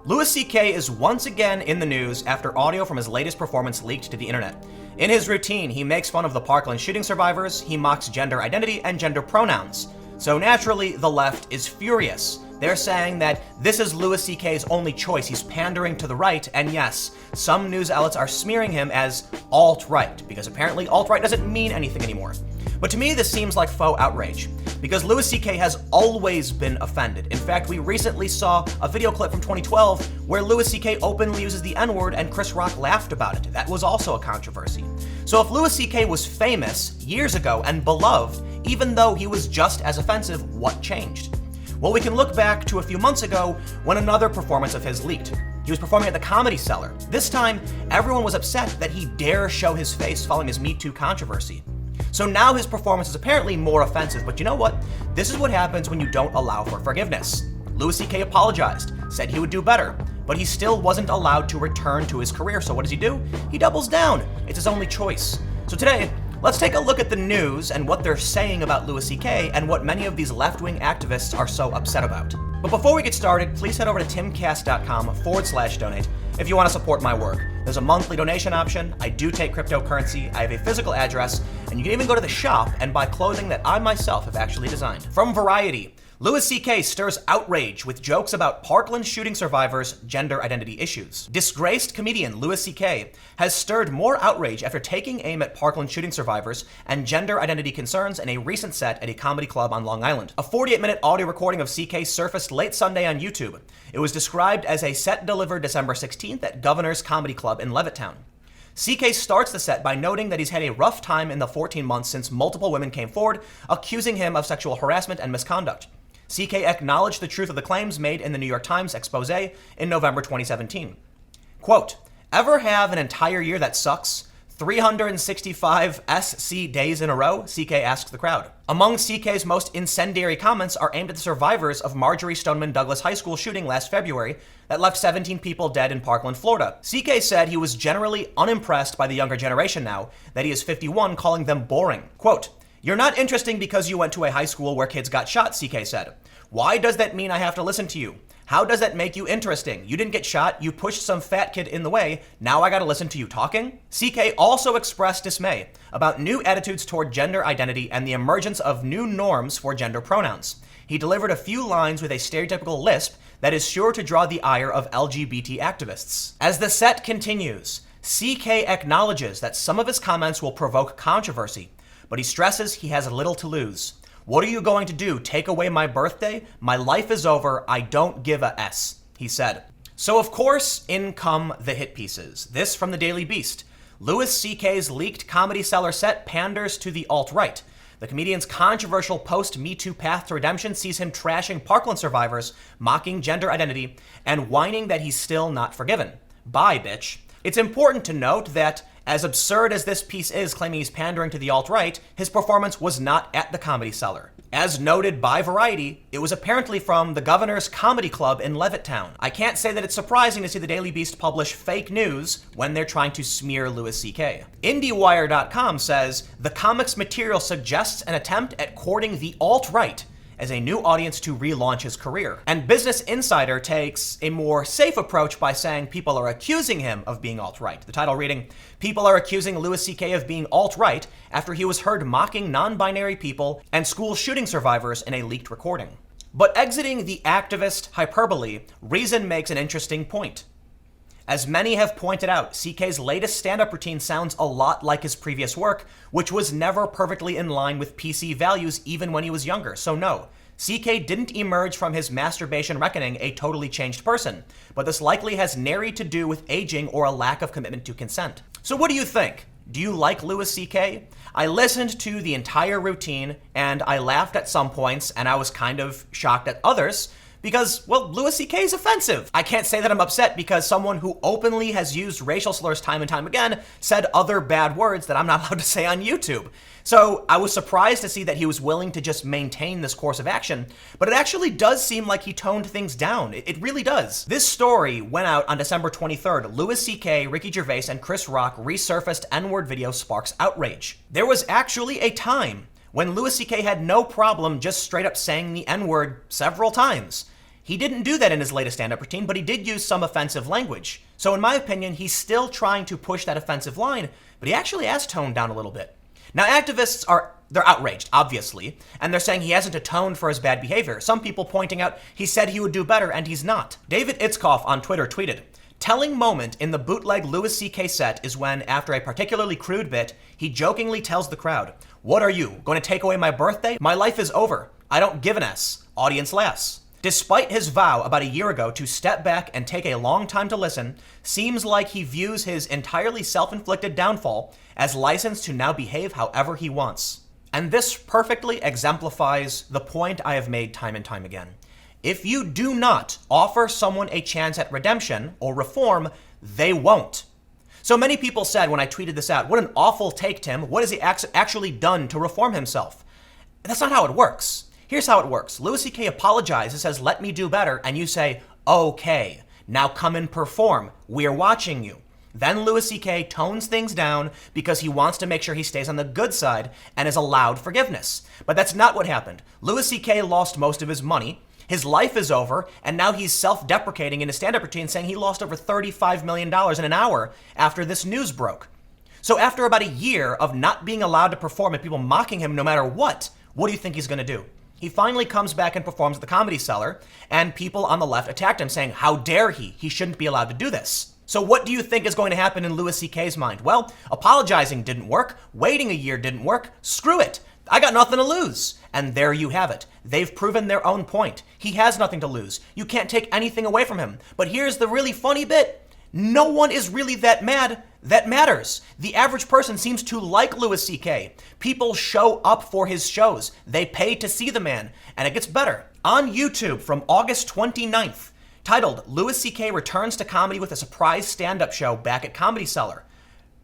Louis C.K. is once again in the news after audio from his latest performance leaked to the internet. In his routine, he makes fun of the Parkland shooting survivors, he mocks gender identity and gender pronouns. So naturally, the left is furious. They're saying that this is Louis C.K.'s only choice, he's pandering to the right, and yes, some news outlets are smearing him as alt-right, because apparently alt-right doesn't mean anything anymore. But to me, this seems like faux outrage, because Louis C.K. has always been offended. In fact, we recently saw a video clip from 2012 where Louis C.K. openly uses the N-word and Chris Rock laughed about it. That was also a controversy. So if Louis C.K. was famous years ago and beloved, even though he was just as offensive, what changed? Well, we can look back to a few months ago when another performance of his leaked. He was performing at the Comedy Cellar. This time, everyone was upset that he dare show his face following his Me Too controversy. So now his performance is apparently more offensive, but you know what? This is what happens when you don't allow for forgiveness. Louis C.K. apologized, said he would do better, but he still wasn't allowed to return to his career, so what does he do? He doubles down. It's his only choice. So today, let's take a look at the news and what they're saying about Louis C.K. and what many of these left-wing activists are so upset about. But before we get started, please head over to timcast.com/donate if you want to support my work. There's a monthly donation option, I do take cryptocurrency, I have a physical address, and you can even go to the shop and buy clothing that I myself have actually designed. From Variety, Louis C.K. stirs outrage with jokes about Parkland shooting survivors' gender identity issues. Disgraced comedian Louis C.K. has stirred more outrage after taking aim at Parkland shooting survivors and gender identity concerns in a recent set at a comedy club on Long Island. A 48-minute audio recording of C.K. surfaced late Sunday on YouTube. It was described as a set delivered December 16th at Governor's Comedy Club in Levittown. C.K. starts the set by noting that he's had a rough time in the 14 months since multiple women came forward, accusing him of sexual harassment and misconduct. C.K. acknowledged the truth of the claims made in the New York Times expose in November 2017. Quote, "Ever have an entire year that sucks? 365 SC days in a row?" C.K. asked the crowd. Among C.K.'s most incendiary comments are aimed at the survivors of Marjory Stoneman Douglas High School shooting last February that left 17 people dead in Parkland, Florida. C.K. said he was generally unimpressed by the younger generation now, that he is 51, calling them boring. Quote, "You're not interesting because you went to a high school where kids got shot," C.K. said. "Why does that mean I have to listen to you? How does that make you interesting? You didn't get shot, you pushed some fat kid in the way, now I gotta listen to you talking?" C.K. also expressed dismay about new attitudes toward gender identity and the emergence of new norms for gender pronouns. He delivered a few lines with a stereotypical lisp that is sure to draw the ire of LGBT activists. As the set continues, C.K. acknowledges that some of his comments will provoke controversy, but he stresses he has little to lose. "What are you going to do? Take away my birthday? My life is over. I don't give a S," he said. So of course, in come the hit pieces. This from the Daily Beast. Louis C.K.'s leaked Comedy Cellar set panders to the alt-right. The comedian's controversial post-Me Too path to redemption sees him trashing Parkland survivors, mocking gender identity, and whining that he's still not forgiven. Bye, bitch. It's important to note that as absurd as this piece is claiming he's pandering to the alt-right, his performance was not at the Comedy Cellar. As noted by Variety, it was apparently from the Governor's Comedy Club in Levittown. I can't say that it's surprising to see the Daily Beast publish fake news when they're trying to smear Louis C.K. IndieWire.com says, "The comic's material suggests an attempt at courting the alt-right as a new audience to relaunch his career." And Business Insider takes a more safe approach by saying people are accusing him of being alt-right. The title reading, "People are accusing Louis C.K. of being alt-right after he was heard mocking non-binary people and school shooting survivors in a leaked recording." But exiting the activist hyperbole, Reason makes an interesting point. As many have pointed out, C.K.'s latest stand-up routine sounds a lot like his previous work, which was never perfectly in line with PC values even when he was younger. So no, C.K. didn't emerge from his masturbation reckoning a totally changed person, but this likely has nary to do with aging or a lack of commitment to consent. So what do you think? Do you like Louis C.K.? I listened to the entire routine and I laughed at some points and I was kind of shocked at others, because, well, Louis C.K. is offensive. I can't say that I'm upset because someone who openly has used racial slurs time and time again said other bad words that I'm not allowed to say on YouTube. So I was surprised to see that he was willing to just maintain this course of action, but it actually does seem like he toned things down. It really does. This story went out on December 23rd. Louis C.K., Ricky Gervais, and Chris Rock resurfaced N-word video sparks outrage. There was actually a time when Louis C.K. had no problem just straight up saying the N-word several times. He didn't do that in his latest stand-up routine, but he did use some offensive language. So in my opinion, he's still trying to push that offensive line, but he actually has toned down a little bit. Now, activists they're outraged, obviously, and they're saying he hasn't atoned for his bad behavior. Some people pointing out he said he would do better, and he's not. David Itzkoff on Twitter tweeted, "Telling moment in the bootleg Louis C.K. set is when, after a particularly crude bit, he jokingly tells the crowd, 'What are you, going to take away my birthday? My life is over. I don't give an S.' Audience laughs." Despite his vow about a year ago to step back and take a long time to listen, seems like he views his entirely self-inflicted downfall as license to now behave however he wants. And this perfectly exemplifies the point I have made time and time again. If you do not offer someone a chance at redemption or reform, they won't. So many people said when I tweeted this out, "What an awful take, Tim. What has he actually done to reform himself?" That's not how it works. Here's how it works. Louis C.K. apologizes, says, "Let me do better," and you say, "Okay, now come and perform. We're watching you." Then Louis C.K. tones things down because he wants to make sure he stays on the good side and is allowed forgiveness. But that's not what happened. Louis C.K. lost most of his money. His life is over, and now he's self-deprecating in his stand-up routine, saying he lost over $35 million in an hour after this news broke. So after about a year of not being allowed to perform and people mocking him no matter what do you think he's going to do? He finally comes back and performs at the Comedy Cellar, and people on the left attacked him, saying, "How dare he? He shouldn't be allowed to do this." So what do you think is going to happen in Louis C.K.'s mind? Well, apologizing didn't work. Waiting a year didn't work. Screw it. I got nothing to lose. And there you have it. They've proven their own point. He has nothing to lose. You can't take anything away from him. But here's the really funny bit. No one is really that mad that matters. The average person seems to like Louis C.K. People show up for his shows. They pay to see the man. And it gets better. On YouTube from August 29th, titled "Louis C.K. Returns to Comedy with a Surprise Stand-Up Show Back at Comedy Cellar,"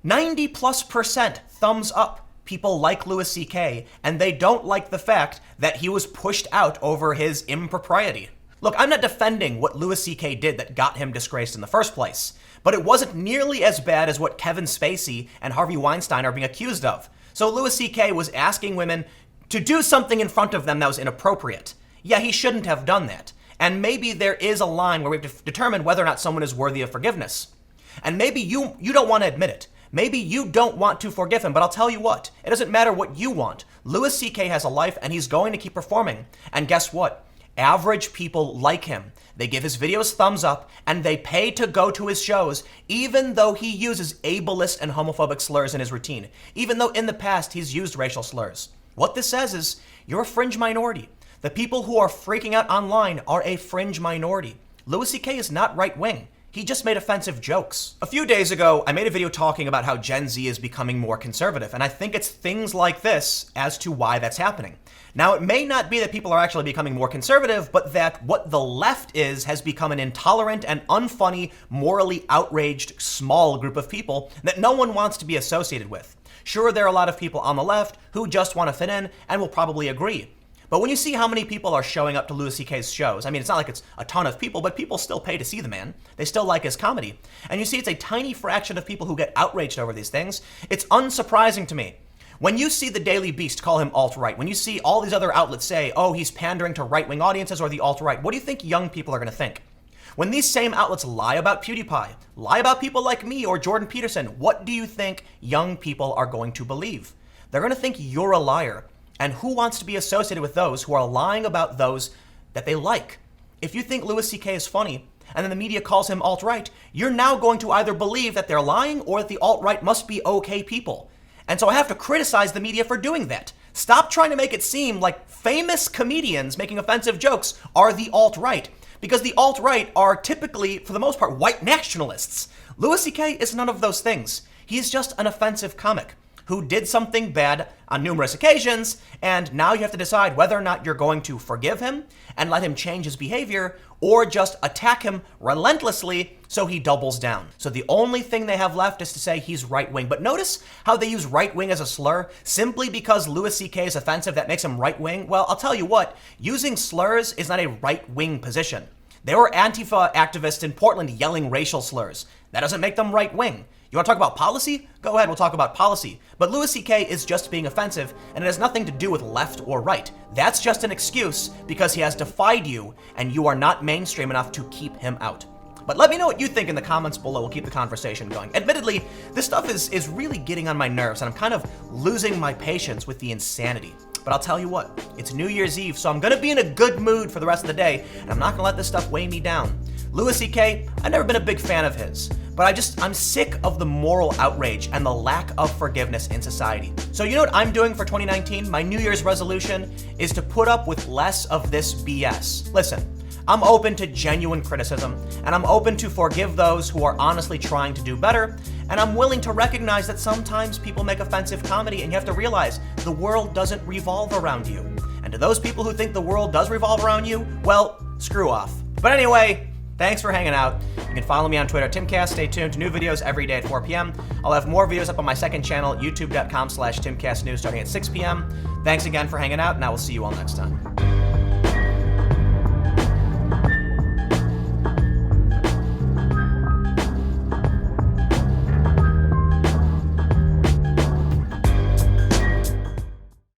90+% thumbs up. People like Louis C.K., and they don't like the fact that he was pushed out over his impropriety. Look, I'm not defending what Louis C.K. did that got him disgraced in the first place, but it wasn't nearly as bad as what Kevin Spacey and Harvey Weinstein are being accused of. So Louis C.K. was asking women to do something in front of them that was inappropriate. Yeah, he shouldn't have done that. And maybe there is a line where we have to determine whether or not someone is worthy of forgiveness. And maybe you don't want to admit it. Maybe you don't want to forgive him, but I'll tell you what, it doesn't matter what you want. Louis C.K. has a life and he's going to keep performing. And guess what? Average people like him. They give his videos thumbs up and they pay to go to his shows, even though he uses ableist and homophobic slurs in his routine, even though in the past he's used racial slurs. What this says is, you're a fringe minority. The people who are freaking out online are a fringe minority. Louis C.K. is not right-wing. He just made offensive jokes. A few days ago, I made a video talking about how Gen Z is becoming more conservative, and I think it's things like this as to why that's happening. Now, it may not be that people are actually becoming more conservative, but that what the left has become an intolerant and unfunny, morally outraged, small group of people that no one wants to be associated with. Sure, there are a lot of people on the left who just want to fit in and will probably agree. But when you see how many people are showing up to Louis C.K.'s shows, I mean, it's not like it's a ton of people, but people still pay to see the man. They still like his comedy. And you see it's a tiny fraction of people who get outraged over these things. It's unsurprising to me. When you see the Daily Beast call him alt-right, when you see all these other outlets say, oh, he's pandering to right-wing audiences or the alt-right, what do you think young people are going to think? When these same outlets lie about PewDiePie, lie about people like me or Jordan Peterson, what do you think young people are going to believe? They're going to think you're a liar. And who wants to be associated with those who are lying about those that they like? If you think Louis C.K. is funny, and then the media calls him alt-right, you're now going to either believe that they're lying or that the alt-right must be okay people. And so I have to criticize the media for doing that. Stop trying to make it seem like famous comedians making offensive jokes are the alt-right, because the alt-right are typically, for the most part, white nationalists. Louis C.K. is none of those things. He's just an offensive comic who did something bad on numerous occasions, and now you have to decide whether or not you're going to forgive him and let him change his behavior, or just attack him relentlessly so he doubles down. So the only thing they have left is to say he's right-wing. But notice how they use right-wing as a slur simply because Louis C.K. is offensive that makes him right-wing? Well, I'll tell you what, using slurs is not a right-wing position. There were Antifa activists in Portland yelling racial slurs. That doesn't make them right-wing. You want to talk about policy? Go ahead, we'll talk about policy. But Louis C.K. is just being offensive, and it has nothing to do with left or right. That's just an excuse because he has defied you, and you are not mainstream enough to keep him out. But let me know what you think in the comments below. We'll keep the conversation going. Admittedly, this stuff is really getting on my nerves, and I'm kind of losing my patience with the insanity. But I'll tell you what, it's New Year's Eve, so I'm gonna be in a good mood for the rest of the day, and I'm not gonna let this stuff weigh me down. Louis C.K., I've never been a big fan of his, but I'm sick of the moral outrage and the lack of forgiveness in society. So you know what I'm doing for 2019? My New Year's resolution is to put up with less of this BS. Listen, I'm open to genuine criticism, and I'm open to forgive those who are honestly trying to do better, and I'm willing to recognize that sometimes people make offensive comedy, and you have to realize the world doesn't revolve around you. And to those people who think the world does revolve around you, well, screw off. But anyway, thanks for hanging out. You can follow me on Twitter, Timcast. Stay tuned to new videos every day at 4 p.m. I'll have more videos up on my second channel, youtube.com/TimcastNews, starting at 6 p.m. Thanks again for hanging out, and I will see you all next time.